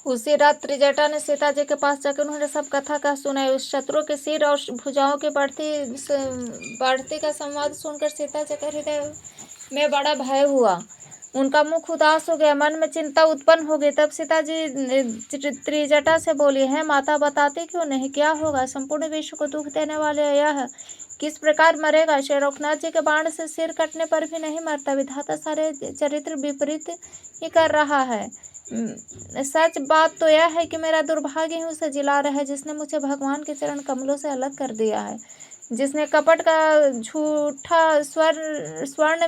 उसी रात त्रिजटा ने सीता जी के पास जाकर उन्होंने सब कथा का सुनाई। उस शत्रु के सिर और भुजाओं की बढ़ती का संवाद सुनकर सीता जी के हृदय में बड़ा भय हुआ। उनका मुख उदास हो गया, मन में चिंता उत्पन्न हो गई। तब सीता जी त्रिजटा से बोली, है माता, बताती क्यों नहीं, क्या होगा? संपूर्ण विश्व को दुख देने वाले यह किस प्रकार मरेगा? श्री रघुनाथ जी के बाण से सिर कटने पर भी नहीं मरता। विधाता सारे चरित्र विपरीत ही कर रहा है। सच बात तो यह है कि मेरा दुर्भाग्य ही उसे जिला रहा है जिसने मुझे भगवान के चरण कमलों से अलग कर दिया है। जिसने कपट का झूठा स्वर्ण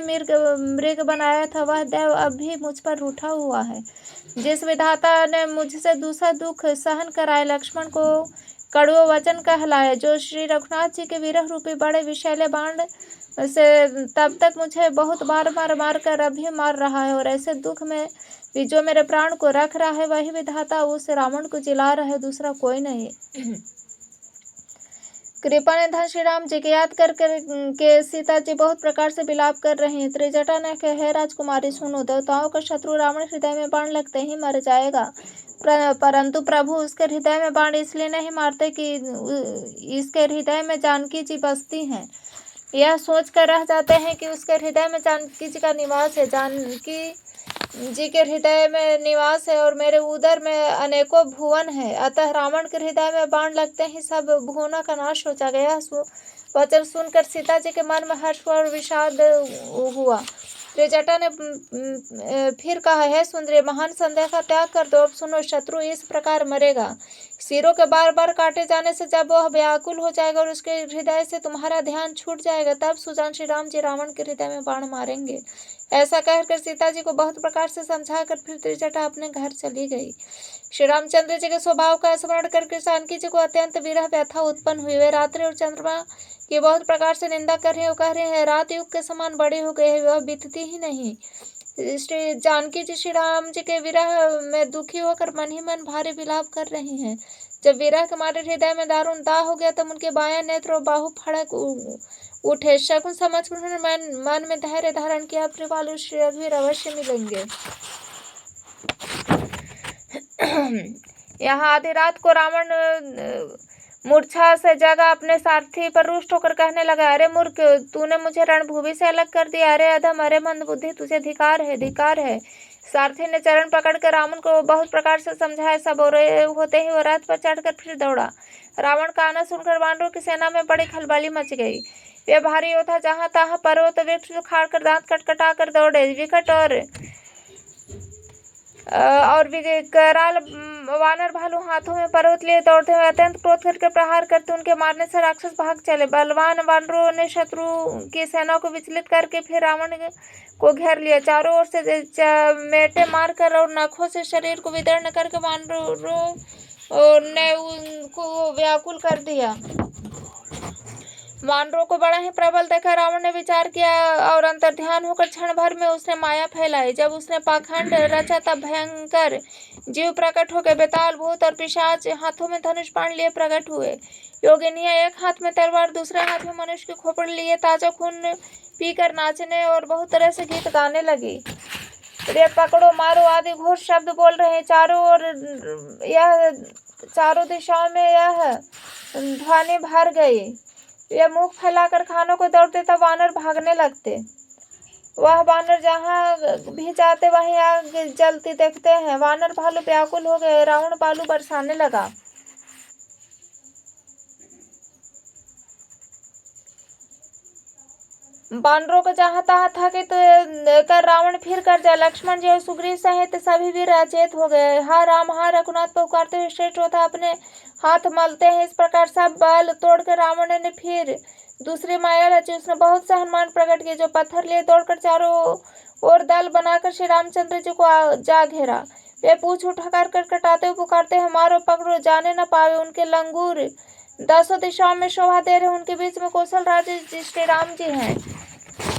मृग बनाया था, वह देव अब भी मुझ पर रूठा हुआ है। जिस विधाता ने मुझसे दूसरा दुख सहन कराए, लक्ष्मण को कड़ुआ वचन कहलाए, जो श्री रघुनाथ जी के विरह रूपी बड़े विषैले बाण से तब तक मुझे बहुत बार मार कर अभी मार रहा है, और ऐसे दुख में भी जो मेरे प्राण को रख रहा है, वही विधाता उस रावण को जिला रहा है, दूसरा कोई नहीं। कृपा निधान श्री राम जी के याद कर के सीता जी बहुत प्रकार से विलाप कर रही हैं। त्रिजटा ने कहा, हे राजकुमारी सुनो, देवताओं का शत्रु रावण हृदय में बाण लगते ही मर जाएगा, परंतु प्रभु उसके हृदय में बाण इसलिए नहीं मारते कि इसके हृदय में जानकी जी बसती हैं। यह सोच कर रह जाते हैं कि उसके हृदय में जानकी जी का निवास है। जानकी जी के हृदय में निवास है और मेरे उदर में अनेकों भुवन है। अतः रावण के हृदय में बाण लगते ही सब भुवनों का नाश हो जाएगा। वचन सुनकर सीता जी के मन में हर्ष और विषाद हुआ। त्रिजटा ने फिर कहा, है सुंदरी, महान संदेह का त्याग कर दो। अब सुनो, शत्रु इस प्रकार मरेगा। सिरों के बार बार काटे जाने से जब वह व्याकुल हो जाएगा और उसके हृदय से तुम्हारा ध्यान छूट जाएगा, तब सुजान श्री राम जी रावण के हृदय में बाण मारेंगे। ऐसा कहकर सीता जी को बहुत प्रकार से समझाकर फिर त्रिजटा अपने घर चली गई। श्री रामचंद्र जी के स्वभाव का स्मरण करके जानकी जी को अत्यंत विरह व्यथा उत्पन्न हुई। वे रात्रि और चंद्रमा की बहुत प्रकार से निंदा कर रहे हो, कह रहे हैं, रात युग के समान बड़ी हो गई है, वह बीतती ही नहीं। श्री जानकी जी श्री राम जी के विरह में दुखी होकर मन ही मन भारी विलाप कर रही हैं। जब विरह के मारे हृदय में दारुण दाह हो गया, तब उनके बायां नेत्र और बाहु फड़क उठे। शकुन समझ कर उन्होंने मन में धैर्य धारण किया, अपने बालू श्री रघुवीर अवश्य मिलेंगे। यहाँ आधी रात को रावण मूर्छा से जगा अपने सारथी पर रुष्ट होकर कहने लगा, अरे मूर्ख, तूने मुझे रणभूमि से अलग कर दिया। अरे अधम, अरे मंदबुद्धि, तुझे धिकार है, धिकार है। सारथी ने चरण पकड़कर रावण को बहुत प्रकार से समझाया। सब होते ही वो रथ पर चढ़कर फिर दौड़ा। रावण का आना सुनकर वानरों की सेना में बड़ी खलबली मच गई। वे भारी योद्धा जहां तहां पर्वत वृक्ष उखाड़ कर दांत कटकटा कर दौड़े। विकट और विकराल वानर भालू हाथों में पर्वत लिए दौड़ते हुए अत्यंत क्रोध करके प्रहार करते उनके मारने से राक्षस भाग चले। बलवान वानरों ने शत्रु की सेना को विचलित करके फिर रावण को घेर लिया। चारों ओर से चमेटे मारकर और नखों से शरीर को विदीर्ण करके वानरों ने उनको व्याकुल कर दिया। वानरों को बड़ा ही प्रबल देखा रावण ने विचार किया और अंतर्ध्यान होकर क्षण भर में उसने माया फैलाई। जब उसने पाखंड रचा तब भयंकर जीव प्रकट हो गए। बेताल, भूत और पिशाच हाथों में धनुष बाण लिए प्रकट हुए। योगिनियां एक हाथ में तलवार, दूसरे हाथ में मनुष्य की खोपड़ी लिए ताजा खून पीकर नाचने और बहुत तरह से गीत गाने लगी। रे पकड़ो मारो आदि घोर शब्द बोल रहे हैं। चारों दिशाओं में यह ध्वनि भर गई। यह मुख फैलाकर खानों को दौड़ते तब वानर भागने लगते। वह वानर जहाँ भी जाते वहीं आग जलती देखते हैं। वानर भालू व्याकुल हो गए। रावण बालू बरसाने लगा। वानरों को जहाँ तहाँ थकित कर रावण फिर कर जाए। लक्ष्मण जी और सुग्रीव सहित सभी वीर अचेत हो गए। हा राम, हा रघुनाथ पुकारते हुए श्रेष्ठ होता अपने हाथ मलते हैं। इस प्रकार सब बल तोड़कर रावण ने फिर दूसरी माया रची। उसने बहुत से हनुमान प्रकट किए जो पत्थर लिए दौड़कर चारों ओर दल बनाकर श्री रामचंद्र जी को जा घेरा। वे पूछ उठा कर कटाते हुए पुकारते हैं, मारो पकड़ो, जाने न पावे। उनके लंगूर दसों दिशाओं में शोभा दे रहे। उनके बीच में कौशल राज श्री राम जी हैं।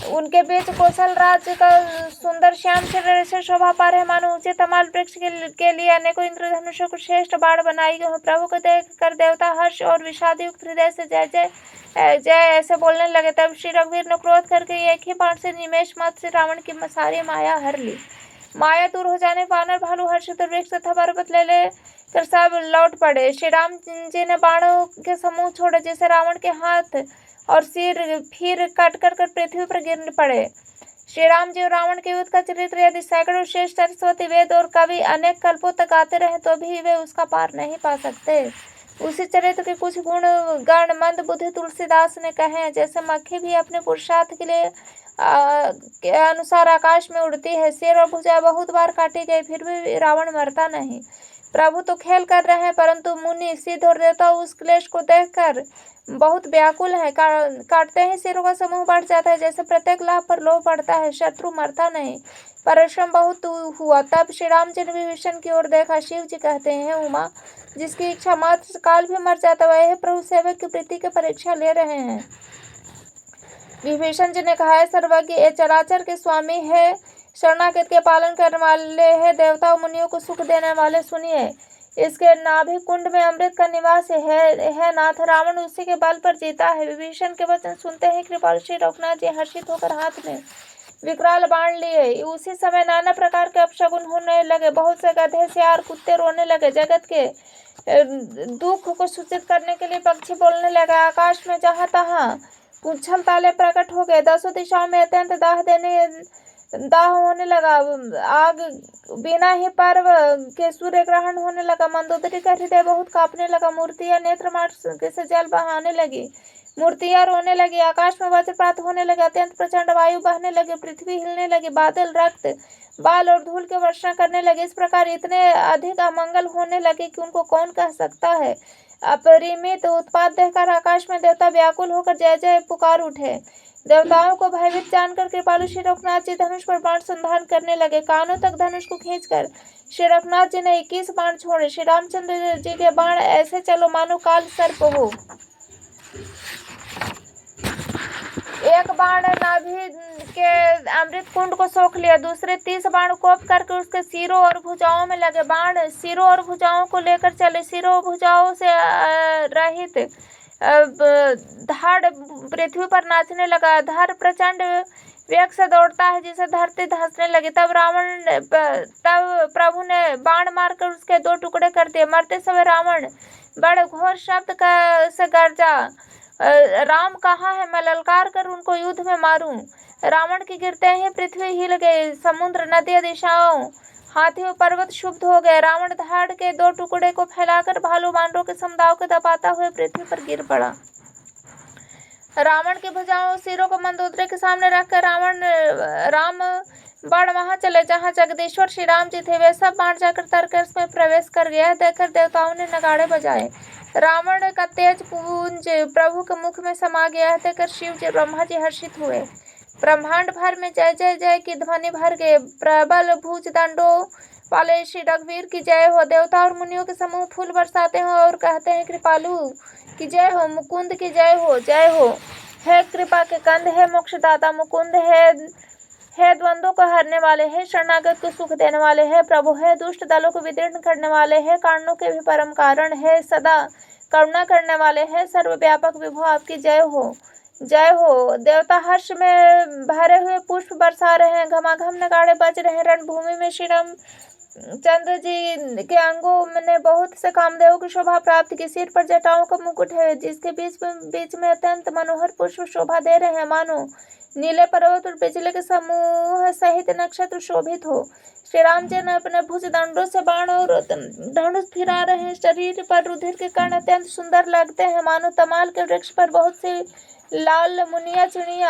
उनके बीच कौशल राज्य का सुंदर श्याम शरीर से शोभा पा रहे, मानो ऊंचे तमाल वृक्ष के लिए अनेकों इंद्रधनुषों को श्रेष्ठ बाण बनाई गई हो। प्रभु को देख कर देवता हर्ष और विषाद युक्त हृदय से जय जय जय ऐसे बोलने लगे। तब श्री रघुवीर ने क्रोध करके एक ही बाण से निमेष मत से रावण की सारी माया हर ली। माया दूर हो जाने वानर भालू हर्षित वृक्ष तथा पर्वत ले कर सब लौट पड़े। श्री राम जी ने बाणों के समूह छोड़े जिसे रावण के हाथ और सिर फिर कट कर पृथ्वी पर गिर पड़े। श्री राम जी और रावण के युद्ध का चरित्र यदि सैकड़ों श्रेष्ठ सरस्वती वेद और कवि अनेक कल्पों तक गाते रहे तो भी वे उसका पार नहीं पा सकते। उसी चरित्र के कुछ गुण गण मंद बुद्धि तुलसीदास ने कहे हैं, जैसे मक्खी भी अपने पुरुषार्थ के अनुसार आकाश में उड़ती है, सिर और भुजा बहुत बार काटी गई फिर भी रावण मरता नहीं। प्रभु तो खेल कर रहे हैं, परंतु मुनि सिद्ध और देवता उस क्लेश को देखकर बहुत व्याकुल है। काटते ही सिरों का समूह बढ़ जाता है, जैसे प्रत्येक लाभ पर लोभ बढ़ता है, शत्रु मरता नहीं। परिश्रम बहुत हुआ। तब श्री राम जी ने विभीषण की ओर देखा। शिव जी कहते हैं, उमा जिसकी इच्छा मात्र काल भी मर जाता वह प्रभु सेवक की प्रीति की परीक्षा ले रहे हैं। विभीषण जी ने कहा है, सर्वज्ञ ये चराचर के स्वामी है, शरणागत के पालन करने वाले है, देवताओं मुनियों को सुख देने वाले, सुनिए इसके नाभि कुंड में अमृत का निवास है नाथ, रावण उसी के बल पर जीता है। विभीषण के वचन सुनते ही कृपालु श्री रघुनाथ जी हर्षित होकर हाथ में विकराल बाण लिए। उसी समय नाना प्रकार के अपशगुन होने लगे। बहुत से गधे सियार कुत्ते रोने लगे। जगत के दुख को सूचित करने के लिए पक्षी बोलने लगे। आकाश में जहां तहां उछल ताले प्रकट हो गए। दसों दिशाओं में अत्यंत दाह होने लगा। आग बिना ही पर्व के सूर्य ग्रहण होने लगा। मंदोदरी का हृदय बहुत कांपने लगा। मूर्तियां नेत्र मात्र से जल बहाने लगी। मूर्तियां रोने लगी। आकाश में वज्रपात होने लगे। अत्यंत प्रचंड वायु बहने लगे। पृथ्वी हिलने लगी। बादल रक्त बाल और धूल के वर्षा करने लगे। इस प्रकार इतने अधिक अमंगल होने लगे कि उनको कौन कह सकता है। अपरिमित उत्पात देखकर आकाश में देवता व्याकुल होकर जय जय पुकार उठे। देवताओं को भयभीत जानकर कृपालु श्री रघुनाथ जी धनुष पर बाण संधान करने लगे। कानों तक धनुष को खींचकर श्री रघुनाथ जी ने 21 बाण छोड़े। श्री रामचंद्र जी के बाण ऐसे चलो मानो काल सर्प हो। एक बाण नाभि के अमृत कुंड को सोख लिया। दूसरे 30 बाण कोप करके उसके सिरों और भुजाओं में लगे। बाण सिरों और भुजाओं को लेकर चले। सिरों और भुजाओं से रहित धड़ पृथ्वी पर नाचने लगा। धड़ प्रचंड वेग से दौड़ता है जिसे धरती धंसने लगी। तब प्रभु ने बाण मारकर उसके 2 टुकड़े कर दिए। मरते समय रावण बड़े घोर शब्द से गरजा, राम कहाँ है, मैं ललकार कर उनको युद्ध में मारूं। रावण के गिरते ही पृथ्वी हिल गई। समुद्र नदियां दिशाओं हाथी और पर्वत क्षुब्ध हो गए। रावण धड़ के 2 टुकड़े को फैलाकर भालू बानरों के समुदाय को दबाता हुए पृथ्वी पर गिर पड़ा। रावण की भुजाओं और सिरों को मंदोदरी के सामने रखकर राम बाण वहां चले जहां जगदीश्वर श्री राम जी थे। वे सब बाण जाकर तरकस में प्रवेश कर गया। देखकर देवताओं ने नगाड़े बजाए। रावण का तेज पुंज प्रभु के मुख में समा गया है। देखकर शिव जी ब्रह्मा जी हर्षित हुए। ब्रह्मांड भर में जय जय जय की ध्वनि भर गए। प्रबल भुज दंडों वाले श्री रघुवीर की जय हो। देवता और मुनियों के समूह फूल बरसाते हैं और कहते हैं, कृपालु की जय हो, मुकुंद की जय हो, जय हो। हे कृपा के कंद, हे मोक्षदाता मुकुंद, हे द्वंद्वों को हरने वाले, हे शरणागत को सुख देने वाले, हे प्रभु, हे दुष्ट दलों को विदीर्ण करने वाले, हे कारणों के भी परम कारण, हे सदा करुणा करने वाले, हे सर्वव्यापक विभु, आपकी जय हो, जय हो। देवता हर्ष में भरे हुए पुष्प बरसा रहे हैं। घमाघम नगाड़े बज रहे हैं। रणभूमि में श्री राम चंद्र जी के अंगों ने बहुत से कामदेव की शोभा प्राप्त की। सिर पर जटाओं का मुकुट है जिसके बीच में अत्यंत मनोहर पुष्प शोभा दे रहे हैं, मानो नीले पर्वत और बिजली के समूह सहित नक्षत्र शोभित हो। श्री राम जी ने अपने भुज दंडों से बाण और धनुष फिरा रहे हैं। शरीर पर रुधिर के कण अत्यंत सुंदर लगते हैं, मानो तमाल के वृक्ष पर बहुत सी लाल मुनिया चिड़िया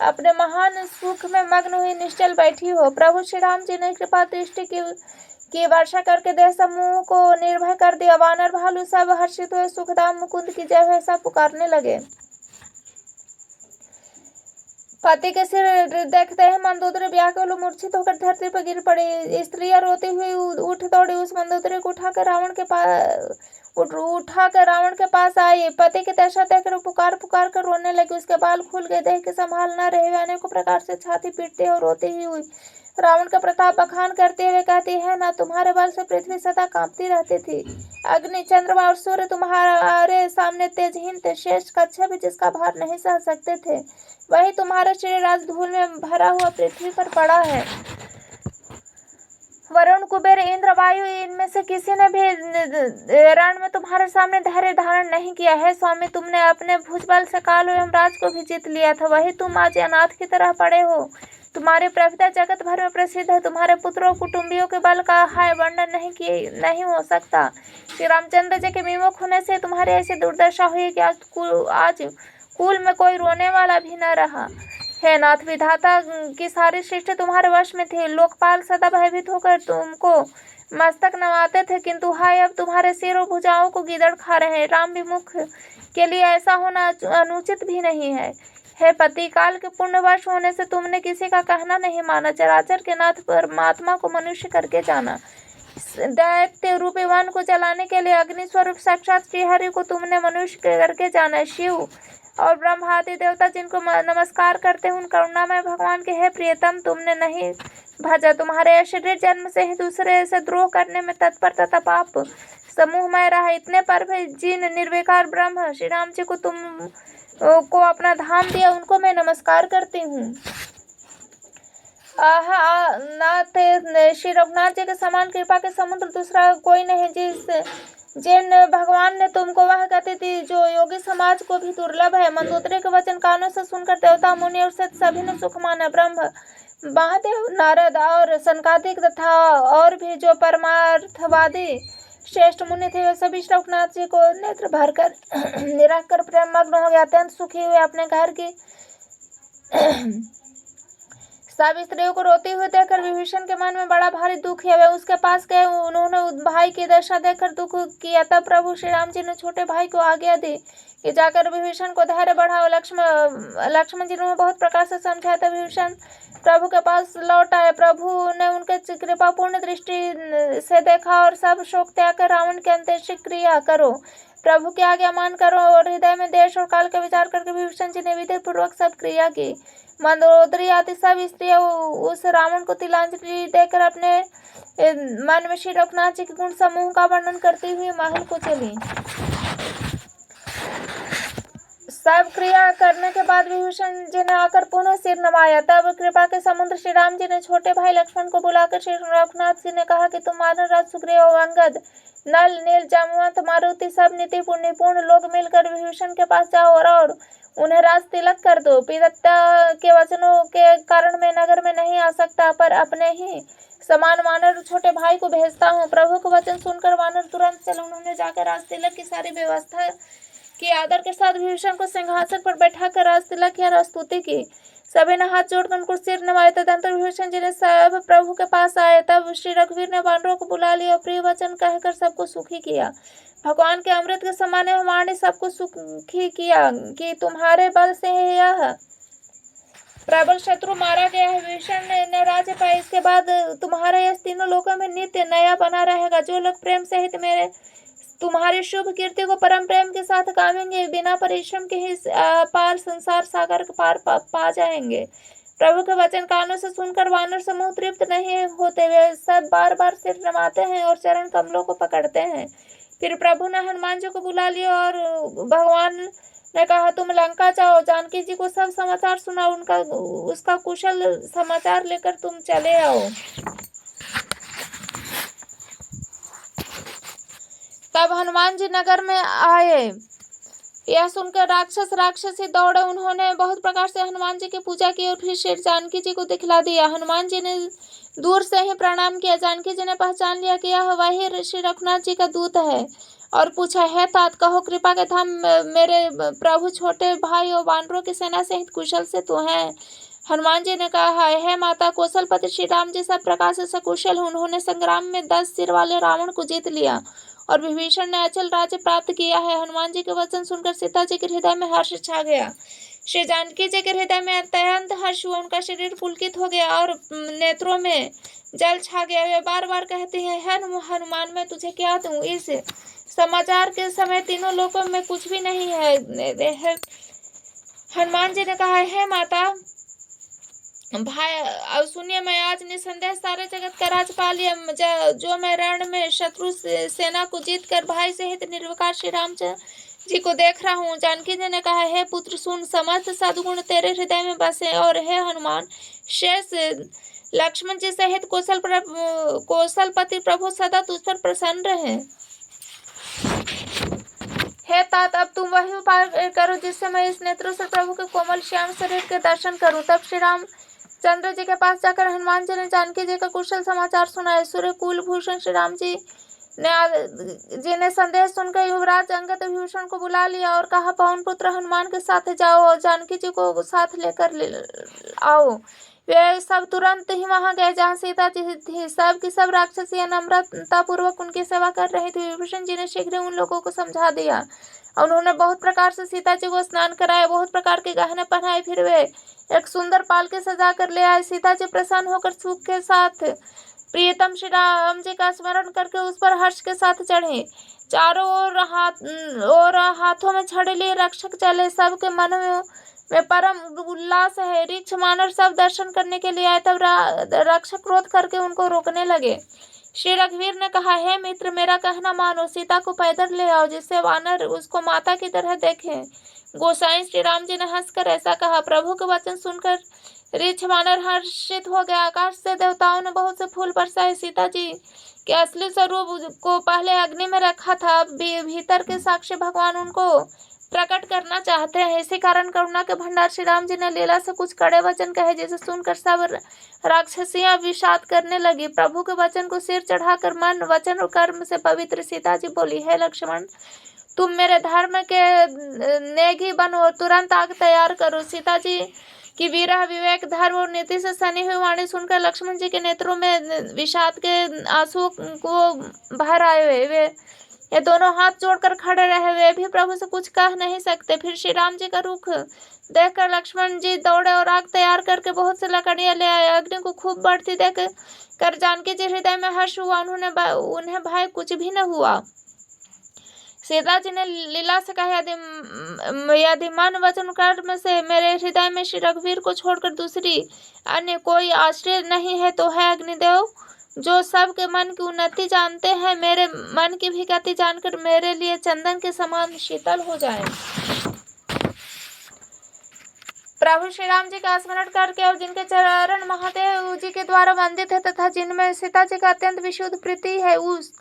अपने महान सुख में मग्न हुई निश्चल बैठी हो। प्रभु श्री राम जी ने कृपा दृष्टि की वर्षा करके देह समूह को निर्भय कर दिया। वानर भालू सब हर्षित हुए। सुखदाम मुकुंद की जय हो ऐसा पुकारने लगे। पति के सिर देखते ही मंदोदरी व्याकुल मूर्छित होकर धरती पर गिर पड़ी। स्त्रियां रोती हुई उठ दौड़ी। उस मंदोदरी को उठाकर रावण के पास आई। पति की दशा देखकर पुकार कर रोने लगी। उसके बाल खुल गए। देह के संभाल न रहे। वे अनेकों प्रकार से छाती पीटती और रोती ही हुई रावण का प्रताप बखान करते हुए कहती है, ना तुम्हारे बल से पृथ्वी सदा कांपती रहती थी। अग्नि चंद्रमा और सूर्य तुम्हारे सामने तेजहीन थे। शेष कच्छप भी जिसका भार नहीं सह सकते थे, वही तुम्हारा शरीर आज धूल में भरा हुआ पृथ्वी पर पड़ा है। वरुण, कुबेर, इंद्र, वायु, इनमें से किसी ने भी रण में तुम्हारे सामने धैर्य धारण नहीं किया है। स्वामी, तुमने अपने भुजबल से काल एवं राज को भी जीत लिया था, वही तुम आज अनाथ की तरह पड़े हो। तुम्हारी प्रभुता जगत भर में प्रसिद्ध है। तुम्हारे पुत्रों कुटुंबियों के बल का हाय वर्णन नहीं हो सकता। श्री रामचंद्र जी के विमुख होने से तुम्हारी ऐसी दुर्दशा हुई कि आज कुल में कोई रोने वाला भी न रहा। हे नाथ, विधाता की सारी सृष्टि तुम्हारे वश में थी। लोकपाल सदा भयभीत होकर तुमको मस्तक नवाते थे, किंतु हाय अब तुम्हारे सिर और भुजाओं को गीदड़ खा रहे हैं। राम विमुख के लिए ऐसा होना अनुचित भी नहीं है। हे पति, काल के पुण्यवश होने से तुमने किसी का कहना नहीं माना। चराचर के नाथ परमात्मा को मनुष्य करके जाना। दैत्य रूपी वन को जलाने के लिए अग्नि स्वरूप साक्षात श्रीहरि को तुमने मनुष्य करके जाना। शिव और ब्रह्मादि देवता जिनको नमस्कार करते हैं, उन करुणामय भगवान के हे प्रियतम, तुमने नहीं भजा। तुम्हारे शरीर जन्म से ही दूसरे से द्रोह करने में तत्पर तथा पाप समूहमय रहा। इतने पर भी जिन निर्विकार ब्रह्म श्री राम जी को तुम को अपना धाम दिया, उनको मैं नमस्कार करती हूँ। नाथ, श्री रघुनाथ जी के समान कृपा के समुद्र दूसरा कोई नहीं। जिन भगवान ने तुमको वह गति दी जो योगी समाज को भी दुर्लभ है। मंदोदरी के वचन कानों से सुनकर देवता, मुनि और सिद्ध सभी ने सुख माना। ब्रह्म, महादेव, नारद और सनकादिक तथा और भी जो परमार्थवादी श्रेष्ठ मुनि थे, वे सभी रघुनाथ जी को नेत्र भरकर निरख कर प्रेम मग्न हो गए। अत्यंत सुखी हुए अपने घर की सब स्त्रियों को रोती हुई देखकर विभीषण के मन में बड़ा भारी दुख है। वे उसके पास गए, उन्होंने भाई की दशा देखकर दुख किया। तब प्रभु श्री राम जी ने छोटे भाई को आज्ञा दी कि जाकर विभीषण को धैर्य बढ़ाओ। लक्ष्मण जी ने बहुत प्रकार से समझाया, तब विभीषण प्रभु के पास लौट आए। प्रभु ने उनके कृपापूर्ण दृष्टि से देखा और सब शोक त्याग कर रावण के अंत्येष्टि क्रिया करो, प्रभु की आज्ञा मान करो और हृदय में देश और काल का विचार करके विभीषण जी ने विधि पूर्वक सब क्रिया की। मंदोदरी आदि सब स्त्रियां उस रावण को तिलांजलि देकर अपने मन में श्री रघुनाथ जी के गुण समूह का वर्णन करती हुई महल को चली। सब क्रिया करने के बाद विभीषण जी ने आकर पुनः सिर नवाया। तब कृपा के समुद्र श्री राम जी ने छोटे भाई लक्ष्मण को बुलाकर श्री रघुनाथ जी ने कहा कि तुम मानव राज सुग्रीव और अंगद, नल, नील, जामवंत, मारुति सब निपुण लोग मिलकर विभीषण के पास जाओ और उन्हें राज तिलक कर दो। पिता के वचनों के कारण मैं नगर में नहीं आ सकता, पर अपने ही समान वानर छोटे भाई को भेजता हूँ। प्रभु का वचन सुनकर वानर तुरंत चले। उन्होंने जाकर राज तिलक की सारी व्यवस्था की। आदर के साथ विभीषण को सिंहासन पर बैठाकर राज तिलक की और स्तुति की। सभी ने हाथ जोड़कर उनको सिर नवाए। तदंतर विभीषण जी ने सब प्रभु के पास आए। तब श्री रघुवीर ने वानरों को बुला लिया और प्रिय वचन कहकर सबको सुखी किया। भगवान के अमृत के समान वाणी सबको सुखी किया कि तुम्हारे बल से यह प्रबल शत्रु मारा गया है। विभीषण ने राज्य पाया। इसके बाद तुम्हारा यश तीनों लोकों में नित्य नया बना रहेगा। जो लोग प्रेम सहित मेरे तुम्हारी शुभ कीर्ति को परम प्रेम के साथ गावेंगे, बिना परिश्रम के ही पार संसार सागर के पार पा जाएंगे। प्रभु के वचन कानों से सुनकर वानर समूह तृप्त नहीं होते। वे सब बार बार सिर नवाते हैं और चरण कमलों को पकड़ते हैं। फिर प्रभु ने हनुमान जी को बुला लिया और भगवान ने कहा, तुम लंका जाओ, जानकी जी को सब समाचार सुनाओ, उसका कुशल समाचार लेकर तुम चले आओ। तब हनुमान जी नगर में आए। यह सुनकर राक्षसी दौड़े। उन्होंने बहुत प्रकार से हनुमान जी की पूजा की और फिर श्री जानकी जी को दिखला दिया। हनुमान जी ने दूर से ही प्रणाम किया। जानकी जी ने पहचान लिया कि यह वही श्री रघुनाथ जी का दूत है और पूछा, है तात, कहो कृपा के धाम मेरे प्रभु, छोटे भाई और वानरों की सेना सहित कुशल से तो हैं। हनुमान जी ने कहा, है माता, कौशलपति श्री राम जी सब प्रकार से सकुशल हैं। उन्होंने संग्राम में 10 सिर वाले रावण को जीत लिया और विभीषण ने अचल राज्य प्राप्त किया है। हनुमान जी के वचन सुनकर सीता जी के हृदय में हर्ष छा गया। श्री जानकी जी के हृदय में अत्यंत हर्ष हुआ। उनका शरीर पुलकित हो गया और नेत्रों में जल छा गया। वे बार बार कहते हैं, हनुमान, मैं तुझे क्या दूं? इस समाचार के समय तीनों लोकों में कुछ भी नहीं है। हनुमान जी ने कहा, है माता, भाई अब सुनिए, मैं आज निसंदेह सारे जगत का राज पा लिया। जो मैं रण में शत्रु सेना को जीत कर भाई सहित निर्विकार श्री राम जी को देख रहा हूँ। जानकी जी ने कहा, हे पुत्र सुन, समस्त सद्गुण तेरे हृदय में बसे और हे हनुमान, शेष लक्ष्मण जी सहित कौशलपति प्रभु सदा तुझ पर प्रसन्न रहे। हे तात, अब तुम वही उपाय करो जिससे मैं इस नेत्रों से प्रभु के कोमल श्याम शरीर के दर्शन करूं। तब श्री राम चंद्र जी के पास जाकर हनुमान जी ने जानकी जी का कुशल समाचार सुनाया। सूर्य कुल भूषण श्री राम जी ने संदेश सुनकर युवराज अंगद विभीषण को बुला लिया और कहा, पवन पुत्र हनुमान के साथ जाओ और जानकी जी को साथ लेकर आओ। वे सब तुरंत ही वहां गए जहां सीता जी थी। सब की सब राक्षसियां नम्रता पूर्वक उनकी सेवा कर रही थी। विभीषण जी ने शीघ्र उन लोगों को समझा दिया। उन्होंने बहुत प्रकार से सीता जी को स्नान कराया, बहुत प्रकार के गहने पहनाए। फिर वे एक सुंदर पालकी सजा कर ले आए। सीता जी प्रसन्न होकर सुख के साथ प्रियतम श्री राम जी का स्मरण करके उस पर हर्ष के साथ चढ़े। चारों ओर हाथों में छड़ी लिए रक्षक चले। सबके मन में परम उल्लास है। ऋक्ष मानव सब दर्शन करने के लिए आए। तब रक्षक क्रोध करके उनको रोकने लगे। श्री रघुवीर ने कहा, हे मित्र, मेरा कहना मानो, सीता को पैदल ले आओ जिससे वानर उसको माता की तरह देखे। गोसाई श्री राम जी ने हंसकर ऐसा कहा। प्रभु के वचन सुनकर ऋक्ष वानर हर्षित हो गया। आकाश से देवताओं ने बहुत से फूल बरसाए। सीता जी के असली स्वरूप को पहले अग्नि में रखा था, अब भीतर के साक्षी भगवान उनको प्रकट करना चाहते हैं। इसी कारण करुणा के भंडार श्री राम जी ने लीला से कुछ कड़े वचन कहे, जिसे सुनकर सब राक्षसियां विषाद करने लगी। प्रभु के वचन को सिर चढ़ाकर मन वचन और कर्म से पवित्र सीता जी बोली, हे लक्ष्मण, तुम मेरे धर्म के नेगी बनो, तुरंत आग तैयार करो। सीता जी की विरह, विवेक, धर्म और नीति से सनी हुई वाणी सुनकर लक्ष्मण जी के नेत्रों में विषाद के आंसू को भर आए। ये दोनों हाथ जोड़कर खड़े रहे। वे भी प्रभु से कुछ कह नहीं सकते। फिर श्री राम जी का रुख देखकर लक्ष्मण जी दौड़े और आग तैयार करके बहुत से लकड़ियां ले आए। अग्नि को खूब बढ़ती देख कर जानकी जी हृदय में हर्ष हुआ। उन्हें भय कुछ भी न हुआ। सीता जी ने लीला से कहा, यदि मन वचन कर्म से मेरे हृदय में श्री रघुवीर को छोड़कर दूसरी अन्य कोई आश्रय नहीं है, तो है अग्निदेव जो सबके मन की उन्नति जानते हैं, मेरे मन की भी गति जानकर मेरे लिए चंदन के समान शीतल हो जाए। प्रभु श्री राम जी का स्मरण करके और जिनके चरण महादेव जी के द्वारा वंदित है तथा जिनमें सीता जी का अत्यंत विशुद्ध प्रीति है, उस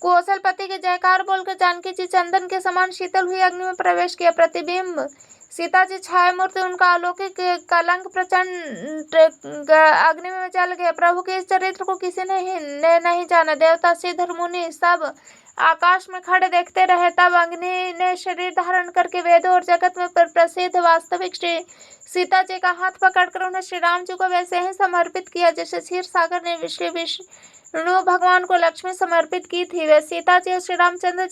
कौशलपति के जयकार बोलकर जानकी जी चंदन के समान शीतल हुई अग्नि में प्रवेश किया। प्रतिबिंब सीता जी छाया मूर्ति, उनका अलौकिक कलंक प्रचंड अग्नि में जल गया। प्रभु के इस चरित्र को किसी ने नहीं जाना। देवता, सिद्ध, मुनि सब आकाश में खड़े देखते रहे। तब अग्नि ने शरीर धारण करके वेदों और जगत में प्रसिद्ध वास्तविक श्री सीता जी का हाथ पकड़कर उन्हें श्री राम जी को वैसे ही समर्पित किया जैसे क्षीर सागर ने श्री विष्णु भगवान को लक्ष्मी समर्पित की थी। वे सीता जी और श्री रामचंद्र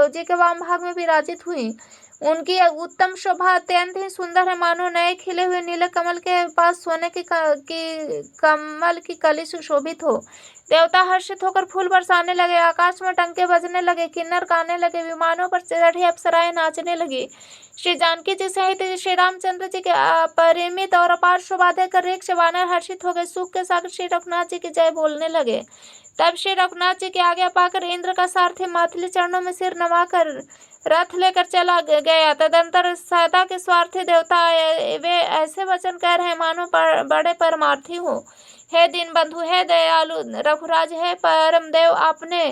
जी के वाम भाग में विराजित हुई। उनकी उत्तम शोभा अत्यंत ही सुंदर है, मानो नए खिले हुए नीले कमल के पास सोने की कमल की कली सुशोभित हो। देवता हर्षित होकर फूल बरसाने लगे। आकाश में टंके बजने लगे, किन्नर गाने लगे, विमानों पर चढ़ी अप्सराएं नाचने लगी। श्री जानकी जी सहित श्री रामचंद्र जी के अपरिमित और अपार शोभा देखकर ऋक्ष वानर हर्षित हो गए। सुख के सागर श्री रघुनाथ जी की जय बोलने लगे। तब श्री रघुनाथ जी की आज्ञा पाकर इंद्र का सारथी मातली चरणों में सिर नवाकर रथ लेकर चला गया। तदंतर सदा के स्वार्थी देवता वे ऐसे वचन कह रहे मानो बड़े परमार्थी हो। हे दीन बंधु, हे दयालु रघुराज, हे परम देव, आपने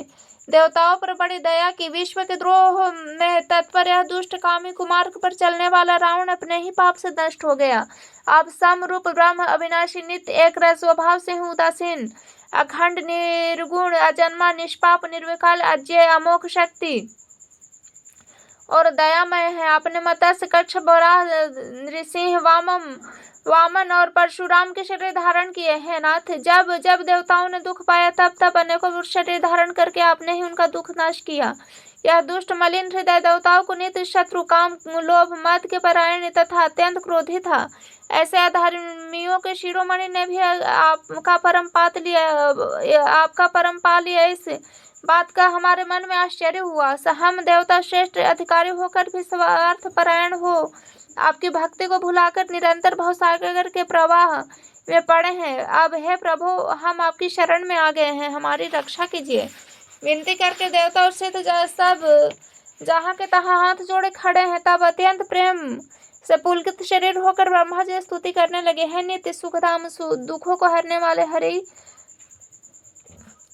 देवताओं पर बड़ी दया की। विश्व के द्रोह में तत्पर यह दुष्ट कामी कुमार्ग पर चलने वाला रावण अपने ही पाप से नष्ट हो गया। आप समरूप ब्रह्म, अविनाशी, नित्य, एक रस, स्वभाव से ही उदासीन, अखंड, निर्गुण, अजन्मा, निष्पाप, निर्विकार, अजय, अमोघ शक्ति और दयामय है। आपने मत्स्य, कच्छ, बराह, नृसिंह, वामन और परशुराम के शरीर धारण किए हैं। नाथ, जब जब देवताओं ने दुख पाया तब तब अनेकों शरीर धारण करके आपने ही उनका दुख नाश किया। यह दुष्ट मलिन हृदय देवताओं को नित्य शत्रु, काम, लोभ, मद के परायण तथा अत्यंत क्रोधी था। ऐसे अधर्मियों के शिरोमणि ने भी आपका परम पा लिया। इस बात का हमारे मन में आश्चर्य हुआ। हम देवता श्रेष्ठ अधिकारी होकर भी स्वार्थ परायण हो आपकी भक्ति को भुलाकर निरंतर भवसागर के प्रवाह में पड़े हैं। अब हे प्रभु, हम आपकी शरण में आ गए हैं, हमारी रक्षा कीजिए। विनती करके देवता और सिद्ध सब जहाँ के तहाँ हाथ जोड़े खड़े हैं। तब अत्यंत प्रेम से पुलकित शरीर होकर ब्रह्मा जी स्तुति करने लगे। है नित्य सुखधाम, दुखों को हरने वाले हरि,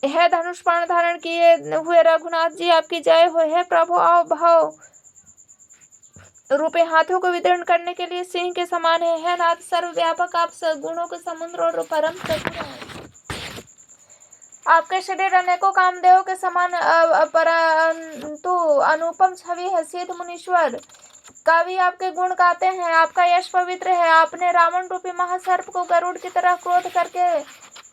है धनुष बाण धारण किए हुए रघुनाथ जी आपकी जय हो। है प्रभु आओ भाव रूपे हाथों को विदीर्ण करने के लिए सिंह के समान है नाथ सर्वव्यापक, आप गुणों के समुद्र और परम चतुर हैं। आपके शरीर अनेकों कामदेव के समान परंतु अनुपम छवि है। सिद्ध मुनीश्वर कवि आपके गुण गाते हैं, आपका यश पवित्र है। आपने रावण रूपी महासर्प को गरुड़ की तरह क्रोध करके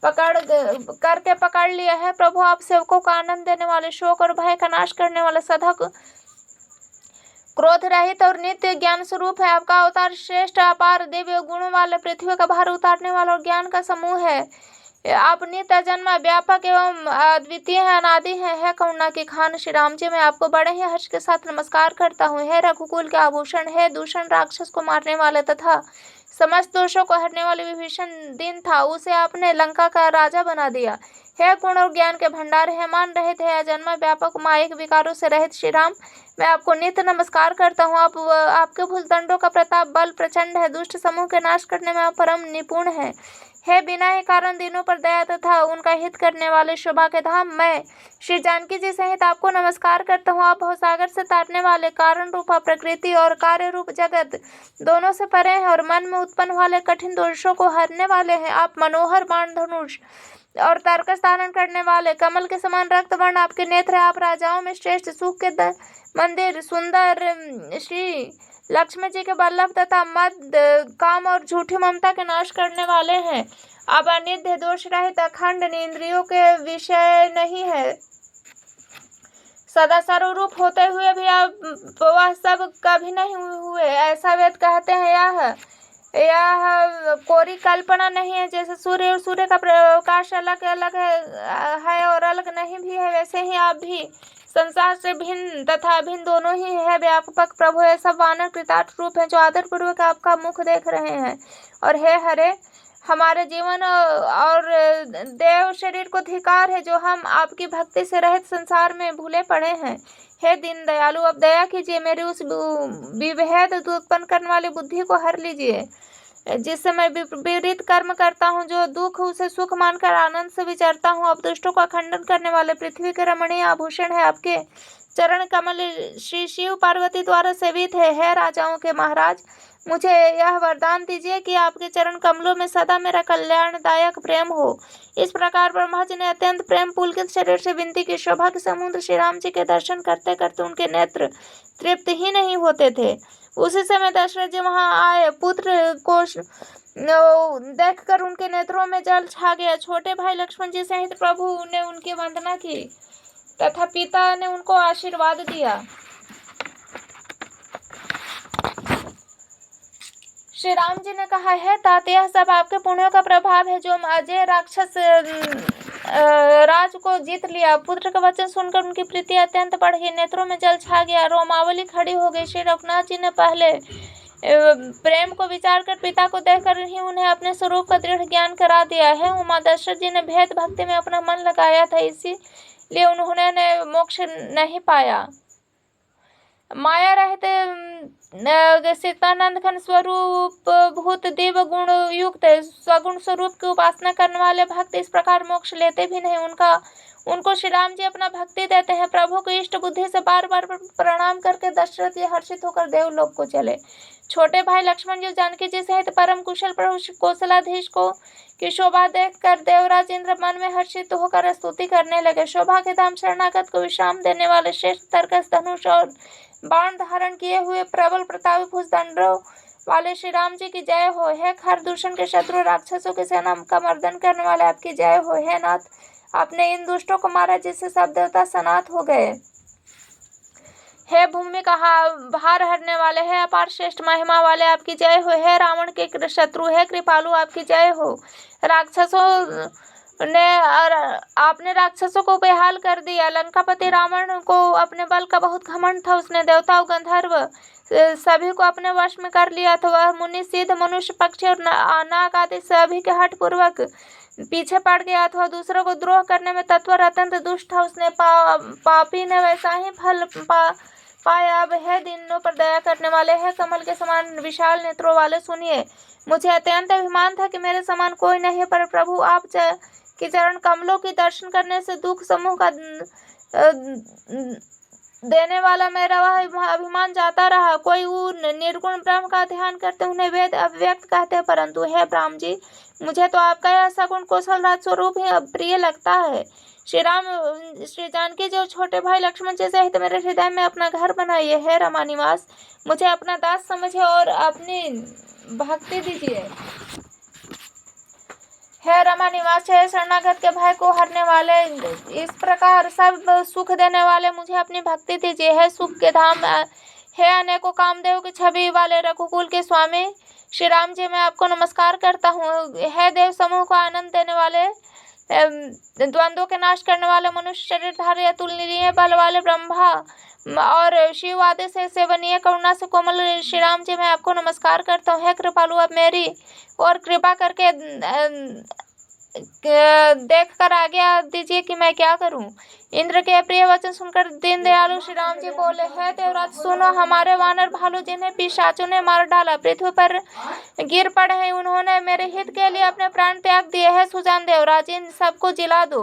पकड़ लिया है। प्रभु आप सेवकों को आनंद देने वाले, शोक और भय का नाश करने वाले, सदा क्रोध रहित और नित्य ज्ञान स्वरूप है। आपका अवतार श्रेष्ठ अपार दिव्य गुणों वाले, पृथ्वी का भार उतारने वाला और ज्ञान का समूह है। आप नित्य जन्म व्यापक एवं अद्वितीय है, अनादि है करुणा की खान श्री राम जी, मैं आपको बड़े ही हर्ष के साथ नमस्कार करता हूँ। है रघुकुल के आभूषण, है दूषण राक्षस को मारने वाले तथा समस्त दोषों को हरने वाले विभीषण दिन था, उसे आपने लंका का राजा बना दिया। है गुण और ज्ञान के भंडार, है मान रहित, है अजन्मा व्यापक मायिक विकारों से रहित श्री राम, मैं आपको नित्य नमस्कार करता हूँ। आपके भुजदंडों का प्रताप बल प्रचंड है, दुष्ट समूह के नाश करने में आप परम निपुण है। बिना ही कारण दिनों पर दया तथा उनका हित करने वाले शोभा के धाम, मैं श्री जानकी जी सहित आपको नमस्कार करता हूँ। आप भवसागर से तारने वाले, कारण रूपा प्रकृति और कार्य रूप जगत दोनों से परे हैं और मन में उत्पन्न वाले कठिन दोषों को हरने वाले हैं। आप मनोहर बाण धनुष और तर्कस धारण करने वाले, कमल के समान रक्त वर्ण आपके नेत्र, आप राजाओं में श्रेष्ठ, सुख के मंदिर सुंदर श्री लक्ष्मी जी के बल्लभ तथा मद काम और झूठी ममता के नाश करने वाले हैं। अब अनिध्य दोष रहित अखंड इंद्रियों के विषय नहीं है, सदा सर्वरूप होते हुए भी आप वह सब कभी नहीं हुए, ऐसा वेद कहते हैं। यह कोरी कल्पना नहीं है। जैसे सूर्य और सूर्य का प्रकाश अलग अलग है और अलग नहीं भी है, वैसे ही आप भी संसार से भिन्न तथा अभिन्न दोनों ही है। व्यापक प्रभु है, सब वानर कृतार्थ रूप है जो आदर पूर्वक आपका मुख देख रहे हैं। और हे हरे, हमारे जीवन और देव शरीर को धिकार है जो हम आपकी भक्ति से रहित संसार में भूले पड़े हैं। हे दीन दयालु, अब दया कीजिए, मेरी उस विभेद उत्पन्न करने वाली बुद्धि को हर लीजिए जिससे मैं विपरीत कर्म करता हूँ, जो दुख उसे सुख मानकर आनंद से विचरता हूँ। अब दुष्टों का खंडन करने वाले पृथ्वी के रमणीय आभूषण है, आपके चरण कमल श्री शिव पार्वती द्वारा सेवित है। हे राजाओं के महाराज, मुझे यह वरदान दीजिए कि आपके चरण कमलों में सदा मेरा कल्याणदायक प्रेम हो। इस प्रकार ब्रह्मा जी ने अत्यंत प्रेम पुलकित शरीर से विनती की। शोभा के समुद्र श्री राम जी के दर्शन करते करते उनके नेत्र तृप्त ही नहीं होते थे। उसी समय दशरथ जी वहां आए। पुत्र को देखकर उनके नेत्रों में जल छा गया। छोटे भाई लक्ष्मण जी सहित प्रभु ने उनकी वंदना की तथा पिता ने उनको आशीर्वाद दिया। श्री राम जी ने कहा, है तात, यह सब आपके पुण्यों का प्रभाव है जो अजय राक्षस राज को जीत लिया। पुत्र का वचन सुनकर उनकी प्रीति अत्यंत बढ़ गई, नेत्रों में जल छा गया, रोमावली खड़ी हो गई। श्री रघुनाथ जी ने पहले प्रेम को विचार कर पिता को देखकर ही उन्हें अपने स्वरूप का दृढ़ ज्ञान करा दिया है। उमा दशरथ जी ने भेद भक्ति में अपना मन लगाया था, इसीलिए उन्होंने मोक्ष नहीं पाया। माया रहते सीतानंद घन स्वरूप भूत दिव्य गुण युक्त स्वगुण स्वरूप की उपासना करने वाले भक्त इस प्रकार मोक्ष लेते भी नहीं। उनको श्री राम जी अपना भक्ति देते हैं। प्रभु को इष्ट बुद्धि से बार बार प्रणाम करके दशरथ जी हर्षित होकर देवलोक को चले। छोटे भाई लक्ष्मण जी जानकी जी सहित परम कुशल प्रभु कौशलाधीश को की शोभा देखकर देवराज इंद्र मन में हर्षित होकर स्तुति करने लगे। शोभा के धाम शरणागत को विश्राम देने वाले श्रेष्ठ तर्कस धनुष और बाण धारण किए हुए प्रबल प्रतापी भुजदंडों वाले श्री राम जी की जय हो। है खर दूषण के शत्रु राक्षसों की सेना का मर्दन करने वाले आपकी जय हो। है नाथ, आपने इन दुष्टों को मारा जिससे सब देवता सनात हो गए। हे भूमि का भार हरने वाले, है अपार श्रेष्ठ महिमा वाले आपकी जय हो। है रावण के शत्रु, है कृपालु आपकी जय हो। आपने राक्षसों को बेहाल कर दिया। लंकापति रावण को अपने बल का बहुत घमंड था, उसने देवता और गंधर्व सभी को अपने वश में कर लिया था। वह मुनि सिद्ध मनुष्य पक्षी और नाग आदि सभी के हठ पूर्वक पीछे पड़ गया अथवा दूसरों को द्रोह करने में तत्पर अत्यंत दुष्ट था। उसने पापी ने वैसा ही फल पाए। अब हे दीनों पर दया करने वाले, हे कमल के समान विशाल नेत्रों वाले, सुनिए। मुझे अत्यंत अभिमान था कि मेरे समान कोई नहीं, पर प्रभु आप के चरण कमलों की दर्शन करने से दुख समूह का देने वाला मेरा वह अभिमान जाता रहा। कोई निर्गुण ब्रह्म का ध्यान करते उन्हें वेद अव्यक्त कहते हैं, परंतु हे ब्रह्म जी, मुझे तो आपका यह सगुण कौशल राज स्वरूप ही प्रिय लगता है। श्री जानकी जो छोटे भाई लक्ष्मण जी सहित मेरे हृदय में अपना घर बनाइए। हे रमा निवास, मुझे अपना दास समझे और अपनी भक्ति दीजिए। हे रमा निवास, हे शरणागत के भय को हरने वाले, इस प्रकार सब सुख देने वाले, मुझे अपनी भक्ति दीजिए। हे सुख के धाम, हे अनेकों कामदेव की छवि वाले रघुकुल के स्वामी श्री राम जी, मैं आपको नमस्कार करता हूँ। हे देव समूह को आनंद देने वाले, द्वंद्वों के नाश करने वाले, मनुष्य शरीरधारी अतुलनीय बल वाले ब्रह्मा और शिव आदि से सेवनीय करुणा से कोमल श्री राम जी, मैं आपको नमस्कार करता हूँ। हे कृपालु, अब मेरी और कृपा करके देख कर आज्ञा दीजिए कि मैं क्या करूं। इंद्र के प्रिय वचन सुनकर दीन दयालु श्री राम जी बोले, हे देवराज सुनो, हमारे वानर भालू जिन्हें पिशाचों ने मार डाला पृथ्वी पर गिर पड़े हैं, उन्होंने मेरे हित के लिए अपने प्राण त्याग दिए हैं। सुजान देवराज, इन सबको जिला दो।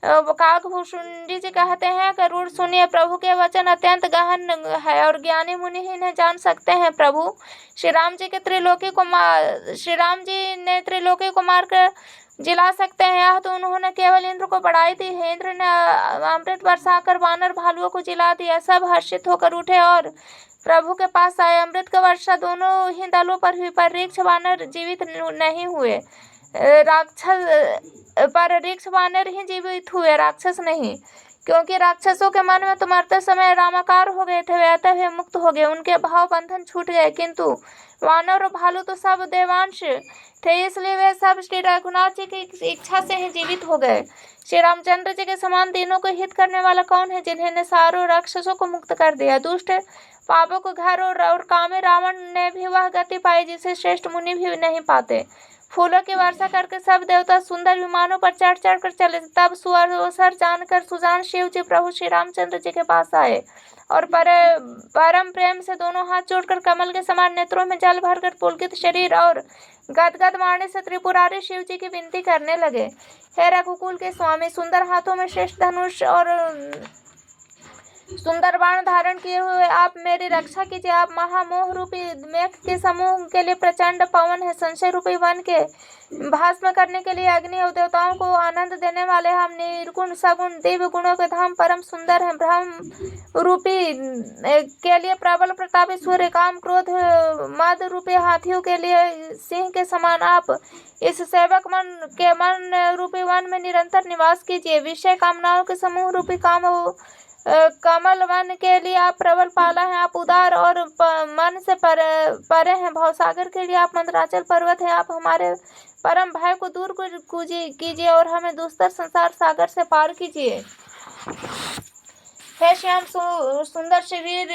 काकभूषुंडी जी कहते हैं, गरुड़ सुनिए, प्रभु के वचन अत्यंत गहन है और ज्ञानी मुनि ही इन्हें जान सकते हैं। प्रभु श्री राम जी ने त्रिलोकी को मारकर जिला सकते हैं, यह तो उन्होंने केवल इंद्र को बढ़ाई दी है। इंद्र ने अमृत बरसाकर वानर भालुओं को जिला दिया। सब हर्षित होकर उठे और प्रभु के पास आए। अमृत का वर्षा दोनों ही दलों पर हुई, पर ऋक्ष वानर जीवित नहीं हुए। ऋक्ष वानर ही जीवित हुए, राक्षस नहीं, क्योंकि राक्षसों के मन में तो मरते समय रामाकार हो गए थे, वे अतः वे मुक्त हो गए, उनके भाव बंधन छूट गए। किंतु वानर और भालू तो सब देवांश थे, इसलिए वे सब श्री रघुनाथ जी की इच्छा से ही जीवित हो गए। श्री रामचंद्र जी के समान तीनों को हित करने वाला कौन है, जिन्हें सारों राक्षसों को मुक्त कर दिया। दुष्ट पापों को घर और कामी रावण ने भी वह गति पाई जिसे श्रेष्ठ मुनि भी नहीं पाते। फूलों की वर्षा करके सब देवता सुंदर विमानों पर चढ़ चढ़ कर चले। तब सुअवसर जानकर सुजान शिव जी प्रभु श्री रामचंद्र जी के पास आए और परम प्रेम से दोनों हाथ जोड़कर कमल के समान नेत्रों में जल भरकर पुलकित शरीर और गदगद वाणी से त्रिपुरारी शिव जी की विनती करने लगे। हे रघुकुल के स्वामी, सुंदर हाथों में श्रेष्ठ धनुष और सुंदर बाण धारण किए हुए आप मेरी रक्षा कीजिए। आप महामोह रूपी मेघ के समूह के लिए प्रचंड पवन है, संशय रूपी वन के भस्म करने के लिए अग्नि और देवताओं को आनंद देने वाले हम निर्गुण सगुण दिव्य गुणों के धाम परम सुंदर हैं। ब्रह्म रूपी के लिए प्रबल प्रतापी सूर्य, काम क्रोध मद रूपी हाथियों के लिए सिंह के समान आप इस सेवक मन रूपी वन में निरंतर निवास कीजिए। विषय कामनाओं के समूह रूपी कमल वन के लिए आप प्रबल पाला है। आप उदार और मन से परे हैं। भवसागर के लिए आप मंदराचल पर्वत है। आप हमारे परम भय को दूर कीजिए और हमें दुस्तर संसार सागर से पार कीजिए। हे श्याम सुंदर शरीर,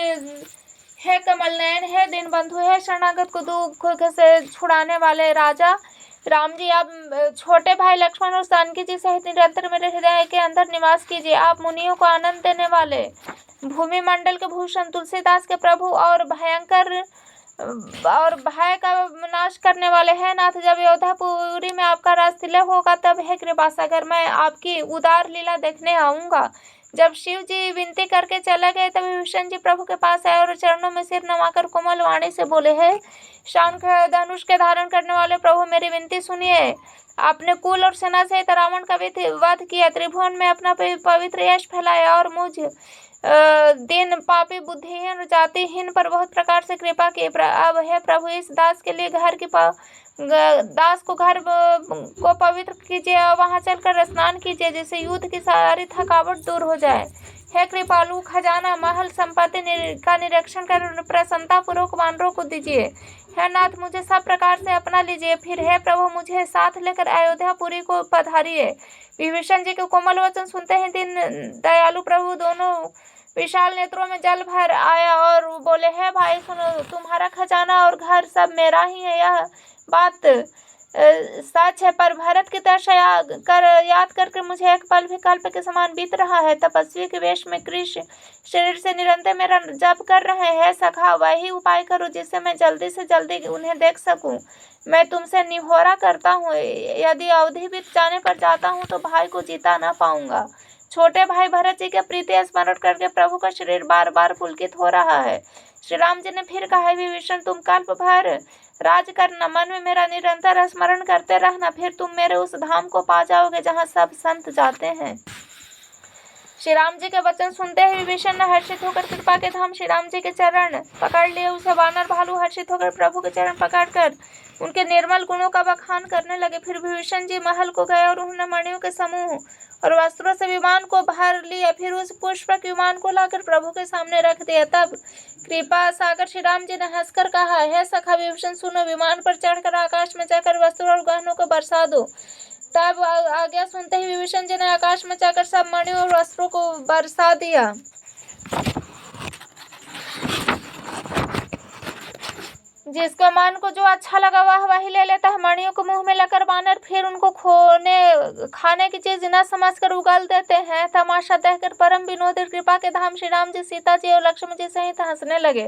हे कमल नयन, हे दीन बंधु, हे शरणागत को दुख से छुड़ाने वाले राजा राम जी, आप छोटे भाई लक्ष्मण और जानकी जी सहित निरंतर मेरे हृदय के अंदर निवास कीजिए। आप मुनियों को आनंद देने वाले, भूमि मंडल के भूषण, तुलसीदास के प्रभु और भय का नाश करने वाले हैं नाथ। जब योधापुरी में आपका राज तिलक होगा, तब हे कृपा सागर, मैं आपकी उदार लीला देखने आऊंगा। जब शिव जी विनती करके चले गए, तब विभीषण जी प्रभु के पास आए और चरणों में सिर नवाकर कोमल वाणी से बोले, हे शंख धनुष के धारण करने वाले प्रभु, मेरी विनती सुनिए। आपने कुल और सेना सहित रावण का वध किया, त्रिभुवन में अपना पवित्र यश फैलाया और मुझ दिन पापी बुद्धिहीन जातिहीन पर बहुत प्रकार से कृपा की। अब हे प्रभु, इस दास के लिए दास को घर को पवित्र कीजिए और वहां चलकर स्नान कीजिए, जिससे युद्ध की सारी थकावट दूर हो जाए। हे कृपालु, खजाना महल संपत्ति का निरीक्षण कर प्रसन्नता पूर्वक वानरों को दीजिए। हे नाथ, मुझे सब प्रकार से अपना लीजिए। फिर हे प्रभु, मुझे साथ लेकर अयोध्यापुरी को पधारिए। विभीषण जी के कोमल वचन सुनते ही दीन दयालु प्रभु दोनों विशाल नेत्रों में जल भर आया और बोले, हे भाई सुनो, तुम्हारा खजाना और घर सब मेरा ही है। यह बात सच है, पर भरत की दशा याद करके मुझे एक पल भी कल्प के समान बीत रहा है। तपस्वी के वेश में कृष्ण शरीर से निरंतर मेरा जप कर रहे हैं। सखा, वही उपाय करो जिससे मैं जल्दी से जल्दी उन्हें देख सकूं। मैं तुमसे निहोरा करता हूँ, यदि अवधि बीत जाने पर जाता हूँ तो भाई को जीता न पाऊंगा। छोटे भाई भरत जी के प्रीति स्मरण करके प्रभु का शरीर बार बार पुलकित हो रहा है। श्री राम जी ने फिर कहा, विभीषण, तुम कल्प भर राज करना, मन में मेरा निरंतर स्मरण करते रहना, फिर तुम मेरे उस धाम को पा जाओगे जहाँ सब संत जाते हैं। श्री राम जी के वचन सुनते ही विभीषण ने हर्षित होकर कृपा के धाम श्री राम जी के चरण पकड़ लिए। उसे वानर भालू हर्षित होकर प्रभु के चरण पकड़कर उनके निर्मल गुणों का बखान करने लगे। फिर विभीषण जी महल को गए और उन्होंने मणियों के समूह और वस्त्रों से विमान को भर लिया। फिर उस पुष्पक विमान को लाकर प्रभु के सामने रख दिया। तब कृपा सागर श्री राम जी ने हंसकर कहा, हे सखा विभीषण, सुनो, विमान पर चढ़कर आकाश में जाकर वस्त्रों और गहनों को बरसा दो। तब आज्ञा सुनते ही विभीषण जी ने आकाश में जाकर सब मणियों और वस्त्रों को बरसा दिया। जिसके मन को जो अच्छा लगा वह वही ले लेता है। मणियों को मुंह में लेकर वानर फिर उनको खाने की चीज न समझकर उगल देते हैं। तमाशा देखकर परम विनोदी कृपा के धाम श्री राम जी, सीता जी और लक्ष्मण जी सहित हंसने लगे।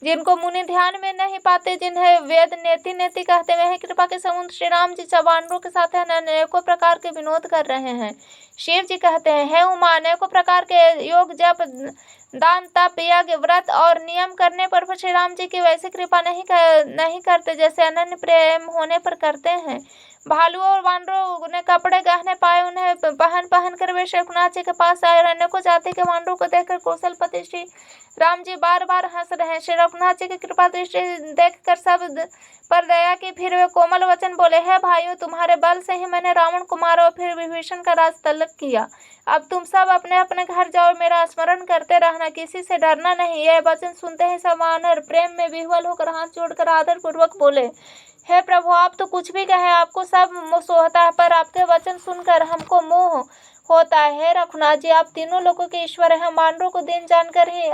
जिनको मुनि ध्यान में नहीं पाते, जिन्हें वेद नेति नेति कहते, वह कृपा के समुद्र श्री राम जी वानरों के साथ अनेकों प्रकार के विनोद कर रहे हैं। शिव जी कहते हैं, हे उमा, अनेकों प्रकार के योग, जप, दान, तप, यज्ञ, व्रत और नियम करने पर श्री राम जी की वैसी कृपा नहीं करते जैसे अनन्य प्रेम होने पर करते हैं। भालुओं और वानरों ने कपड़े गहने पाए, उन्हें पहन कर वे रघुनाथ जी के पास आए और अनेकों जाति के वानरों को देखकर कौशलपति श्री राम जी बार बार हंस रहे हैं। श्री रघुनाथ जी की कृपा दृष्टि देखकर सब पर दया की। फिर वे कोमल वचन बोले, हे भाइयों, तुम्हारे बल से ही मैंने रावण को मारा और फिर विभीषण का राज तल्लक किया। अब तुम सब अपने अपने घर जाओ, मेरा स्मरण करते रहना, किसी से डरना नहीं। यह वचन सुनते ही सब वानर प्रेम में विह्वल होकर हाथ जोड़कर आदर पूर्वक बोले, हे प्रभु, आप तो कुछ भी कहे, आपको सब मोह सोहता है, पर आपके वचन सुनकर हमको मोह होता है। हे रघुनाथ जी, आप तीनों लोगों के ईश्वर हैं। वानरों को दीन जानकर ही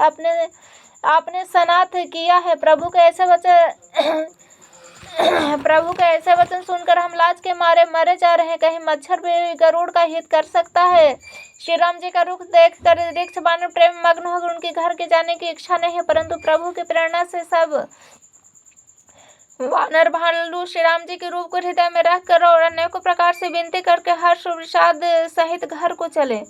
आपने सनाथ किया है। प्रभु के ऐसे वचन सुनकर हम लाज के मारे मरे जा रहे हैं। कहीं मच्छर भी गरुड़ का हित कर सकता है। श्री राम जी का रुख देखकर ऋक्ष वानर प्रेम मग्न होकर उनके घर के जाने की इच्छा नहीं है, परंतु प्रभु की प्रेरणा से सब वानर भालू श्री राम जी के रूप को हृदय में रखकर और अनेकों प्रकार से विनती करके हर्ष और विषाद सहित घर को चले।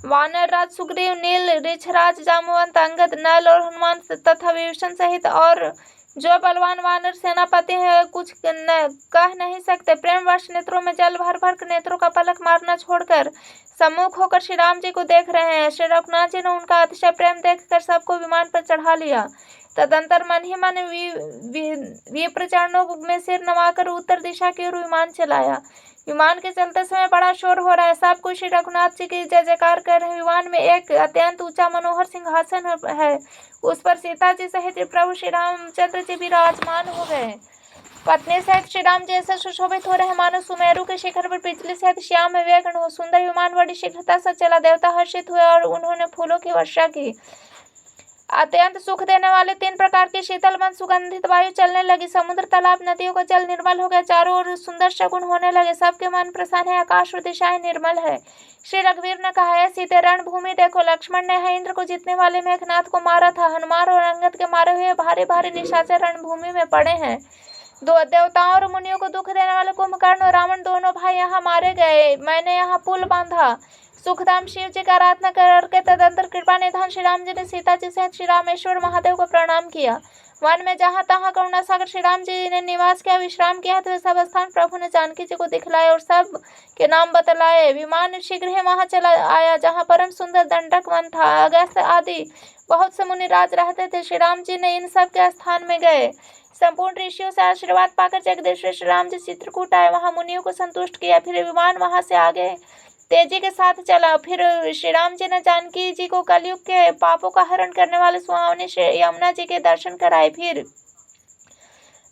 वानर राज सुग्रीव, नील, ऋक्षराज, जामवंत, अंगद, नल और हनुमान तथा विभीषण सहित और जो बलवान वानर सेनापति है कुछ कह नहीं सकते। प्रेम वर्ष नेत्रों में जल भर भर कर नेत्रों का पलक मारना छोड़कर सम्मुख होकर श्री राम जी को देख रहे हैं। श्री रघुनाथ जी ने उनका अतिशय प्रेम देखकर सबको विमान पर चढ़ा लिया। तदंतर मन ही मन विप्र चरणों में सिर नवाकर उत्तर दिशा की ओर विमान चलाया। विमान के चलते समय बड़ा शोर हो रहा है। सब कुछ श्री रघुनाथ जी की जय जयकार कर रहे हैं। विमान में एक अत्यंत ऊंचा मनोहर सिंहासन है, उस पर सीता जी सहित प्रभु श्री रामचंद्र जी विराजमान हो गए। पत्नी सहित श्री राम जी ऐसे सुशोभित हो रहे मानो सुमेरु के शिखर पर बिजली सहित श्याम में वेगन हो। सुंदर विमान बड़ी शीघ्रता से चला। देवता हर्षित हुए और उन्होंने फूलों की वर्षा की। अत्यंत सुख देने वाले 3 प्रकार की शीतल मन सुगंधित वायु चलने लगी। समुद्र, तालाब, नदियों का जल निर्मल हो गया। चारों ओर सुंदर शगुन होने लगे। सबके मन प्रसन्न है। आकाश और दिशाएं निर्मल है। श्री रघुवीर ने कहा, है सीते, रणभूमि देखो। लक्ष्मण ने है इंद्र को जीतने वाले मेघनाथ को मारा था। हनुमान और अंगद के मारे हुए भारी भारी निशाचर रणभूमि में पड़े हैं। 2 देवताओं और मुनियों को दुख देने वाले कुंभकर्ण और रावण दोनों भाई यहाँ मारे गए। मैंने यहाँ पुल बांधा। सुखधाम शिव जी का आराधना करके तदंतर कृपा निधान श्री राम जी ने सीता जी सहित श्री रामेश्वर महादेव को प्रणाम किया। वन में जहाँ तहाँ करुणा सागर श्री राम जी ने निवास किया, विश्राम किया, तो सब स्थान प्रभु ने जानकी जी को दिखलाए और सब के नाम बतलाए। विमान शीघ्र ही वहां चला आया जहाँ परम सुंदर दंडक वन था। अगस्त आदि बहुत से मुनिराज रहते थे। श्री राम जी ने इन सब के स्थान में गए। संपूर्ण ऋषियों से आशीर्वाद पाकर जगदीश्वर श्री राम जी चित्रकूट आए, वहां मुनियों को संतुष्ट किया। फिर विमान वहां से आगे तेजी के साथ चला। फिर श्री राम जी ने जानकी जी को कलयुग के पापों का हरण करने वाले सुहावनी श्री यमुना जी के दर्शन कराए। फिर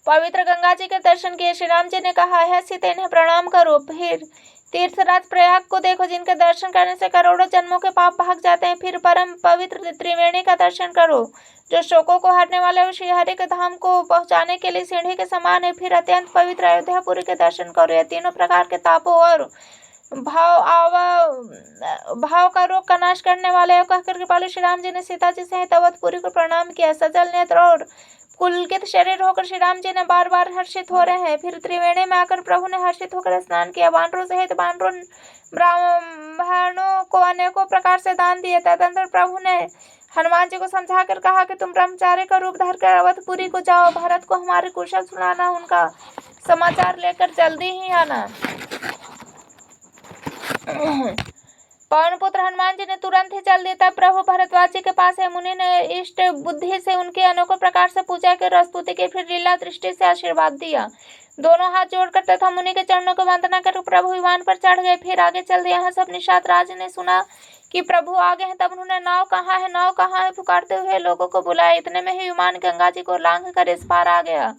पवित्र गंगा जी के दर्शन किए। श्री राम जी ने कहा, है सीते, इन्हें प्रणाम करो। फिर तीर्थराज प्रयाग को देखो, जिनके दर्शन करने से करोड़ों जन्मों के पाप भाग जाते हैं। फिर परम पवित्र त्रिवेणी का दर्शन करो, जो शोकों को हरने वाले और श्रीहरि के धाम को पहुंचाने के लिए सीढ़ी के समान है। फिर अत्यंत पवित्र अयोध्यापुरी के दर्शन करो। ये तीनों प्रकार के तापों और भाव का रोग का नाश करने वाले हो कहकर कृपालु श्री राम जी ने सीता जी सहित अवधपुरी को प्रणाम किया। सजल नेत्र और पुलकित शरीर होकर श्री राम जी ने बार बार हर्षित हो रहे हैं। फिर त्रिवेणी में आकर प्रभु ने हर्षित होकर स्नान किया। वानरों सहित वानरों ब्राह्मणों को अनेकों प्रकार से दान दिए। तदनंतर प्रभु ने हनुमान जी को समझाकर कहा कि तुम ब्रह्मचारी का रूप धरकर अवधपुरी को जाओ। भरत को हमारे कुशल सुनाना, उनका समाचार लेकर जल्दी ही आना। पवन पुत्र हनुमान जी ने तुरंत ही चल दिया। तब प्रभु भरद्वाज जी के पास है। मुनि ने इष्ट बुद्धि से उनके अनेकों प्रकार से पूजा की और स्तुति की। फिर लीला दृष्टि से आशीर्वाद दिया। दोनों हाथ जोड़कर तथा मुनि के चरणों को वंदना कर प्रभु विमान पर चढ़ गए। फिर आगे चल दिए। यहाँ सब निषाद राज ने सुना कि प्रभु आगे हैं। तब उन्होंने नाव कहाँ है, नाव कहाँ है पुकारते हुए लोगों को बुलाया। इतने में ही विमान गंगा जी को लांघ कर इस पार आ गया।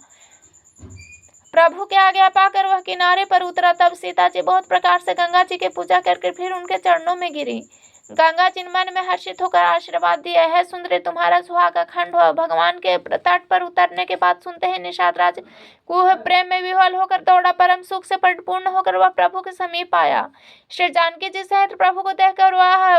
प्रभु के आज्ञा पाकर वह किनारे पर उतरा। तब सीता जी बहुत प्रकार से गंगा जी की पूजा करके फिर उनके चरणों में गिरी। गंगा जी मन में हर्षित होकर आशीर्वाद दिया, है सुंदरी, तुम्हारा सुहागा खंड हो। भगवान के तट पर उतरने के बाद सुनते हैं निषाद राज कुह प्रेम में विह्वल होकर दौड़ा। परम सुख से परिपूर्ण होकर वह प्रभु के समीप आया। श्री जानकी जी सहित प्रभु को देखकर वह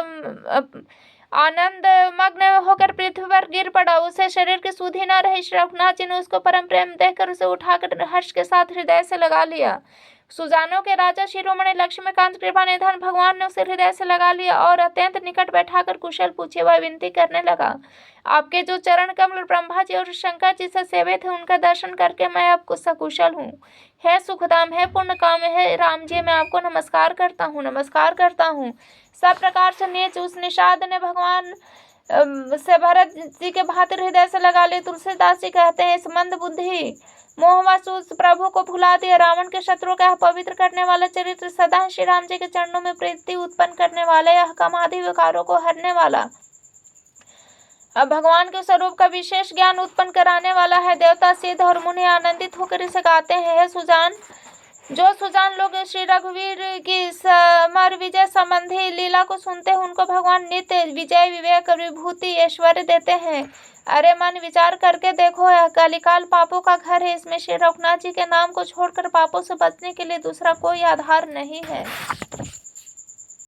आनंद मग्न होकर पृथ्वी पर गिर पड़ा। उसे शरीर की सुधि न रही। श्री रघुनाथ जी ने उसको परम प्रेम देखकर उसे उठाकर हर्ष के साथ हृदय से लगा लिया। सुजानों के राजा शिरोमणि लक्ष्मीकांत कृपा निधान भगवान ने उसे हृदय से लगा लिया और अत्यंत निकट बैठाकर कुशल पूछे। वह विनती करने लगा, आपके जो चरण कमल ब्रह्मा जी और शंकर जी से सेवित है, उनका दर्शन करके मैं अब सकुशल हूँ। हे सुखधाम, हे पुण्य काम, हे राम जी, मैं आपको नमस्कार करता हूँ, नमस्कार करता हूँ। सब प्रकार से नीच उस निषाद ने भगवान से भरत जी के भांति हृदय से लगा लिए। तुलसीदास जी कहते हैं, इस मंद बुद्धि मोहवश उस प्रभु को भुला दिया। रावण के शत्रु का पवित्र करने वाला चरित्र, सदा श्री राम जी के चरणों में प्रीति उत्पन्न करने वाला, यह कामादि विकारों को हरने वाला, अब भगवान के स्वरूप का विशेष ज्ञान उत्पन्न कराने वाला है। देवता सिद्ध और मुनि आनंदित होकर इसे गाते हैं। हे सुजान, जो सुजान लोग श्री रघुवीर की समर विजय संबंधी लीला को सुनते हैं, उनको भगवान नित्य विजय, विवेक, विभूति, ऐश्वर्य देते हैं। अरे मन, विचार करके देखो, यह कलिकाल पापों का घर है। इसमें श्री रघुनाथ जी के नाम को छोड़कर पापों से बचने के लिए दूसरा कोई आधार नहीं है।